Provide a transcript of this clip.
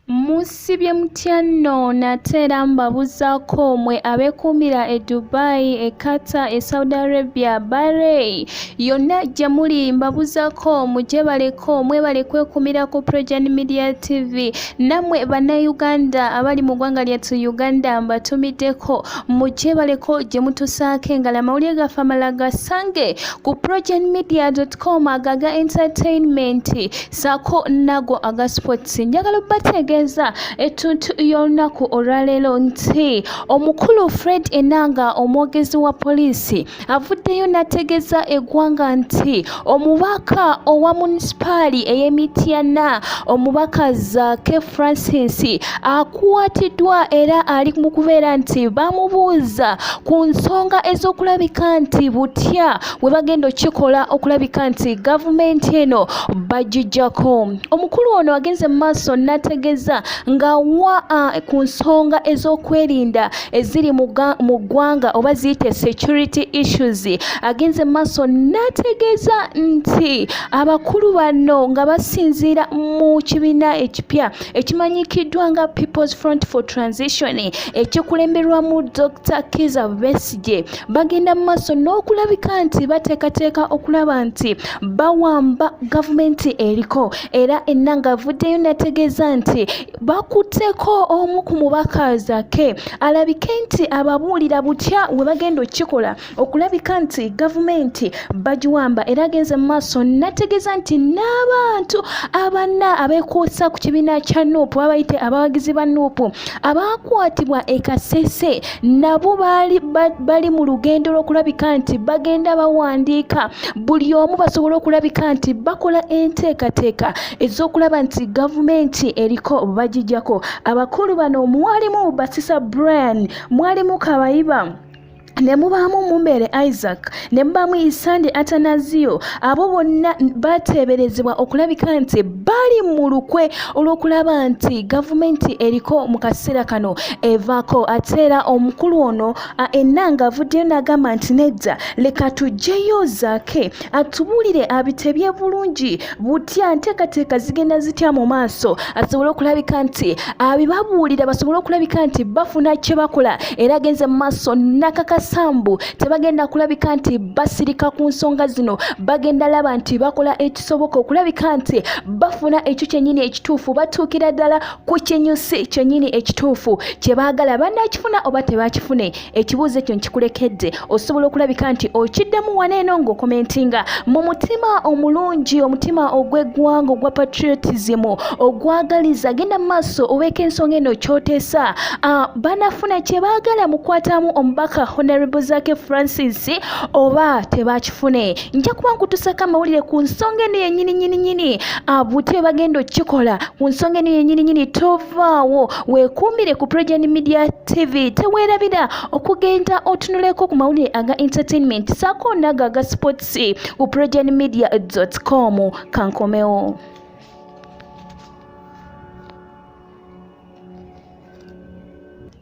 Musibye Mitiyana natera mbabuzaako mwe abeekuumira e Dubai, e Qatar, e Saudi Arabia, Bahrain yonna gye muli mbabuzaako mujje baleko mwebale kwekuumira ku Progen Media TV. Nammwe bannayuganda abali mu ggwanga lyattu Uganda mbatumiddeko mujje baleko gye mutusaako engala amawulire gaffe amalala gasange ku progenmedia.com agaga entertainment saako nago aga sports. Njagala bategeeza etuntu y'olunaku olwaleero nti omukulu Fred Enanga omwogezi wa poliisi avuddeyo nategeeza eggwanga nti omubaka owa munisipaali ey'Emitiyana omubaka Zaake Francis akuwatiddwa era ali mu kubeera nti bamubuuza ku nsonga ez'okulabika nti butya bwe bagenda okikola okulabika nti gavumenti eno bagijjako. Omukulu ono agenze mu maaso nategeeza nga wa ku nsonga ez'okwerinda eziri mu ggwanga oba ziyite security issues. Agenze maaso nategeeza nti abakulu bano nga basinziira mu kibiina ekipya ekimanyikiddwa nga People's Front for Transition ekikulemberwamu Dr. Kizza Besigye bagenda mu maaso n'okulabika nti bateekateeka okulaba nti bawamba gavumenti eriko. Era Enanga avuddeyo nategeeza nti bakutteko omu ku mubaka Zaake alabike nti ababuulira butya we bagenda okikola okulabika nti gavumenti bagiwamba. Era agenze mu maaso nategeeza nti n'abantu abanna abeekuusa ku kibiina kya NUP abayite abawagizi ba NUP abakwatibwa e Kasese nabo bali mu lugendo lw'okulabika nti bagenda bawandiika buli omu basobola okulabika nti bakola enteekateeka ez'okulaba nti gavumenti eriko bagijjako. Abakulu bano mwalimu Basisa Brian, mwalimu Kabayiba, ne mubaamu Mumbere Isaac, ne mubaamu Isande Atanazio. Abo bonna bateeberezebwa okulabika nti bali mu lukwe olw'okulaba nti gavumenti eriko mu kaseera kano evaako. Ate era omukulu ono Enanga avuddeyo n'agamba nti nedda leka tujjeyo Zaake atubuulire abitebye bulungi butya nteekateeka zigenda zitya mu maaso asobole okulabika nti abibabuulira basobole okulabika nti bafuna kye bakola. Era agenze mu maaso n'akakasambu tebagenda kulabika nti basirika ku nsonga zino, bagenda laba nti bakola ekisoboka okulabika nti bafuna ekyo kyennyini ekituufu, batuukira ddala ku kinyusi kyennyini ekituufu kye baagala. Bannakifuna oba tebakifune? Ekibuuzo ekyo nkikulekedde osobola okulabika nti okiddamu waneeno ng'okomentinga mu mutima omulungi, omutima ogw'eggwanga ogwa patriotism ogwagaliza. Genda mu maaso obeeka ensonga eno kyoteesa banafuna kye baagala mukwatamu omubaka Hon Zaake Francis oba tebakifune? Nja kuba nkutusako amawulire ku nsonga eno yennyini butya bagenda okikola ku nsonga eno yennyini. Tovaawo weekuumire ku Progen Media TV, teweerabira okugenda otunuleko ku mawulire aga entertainment saako nago aga sports ku progenmedia.com. Kankomewo.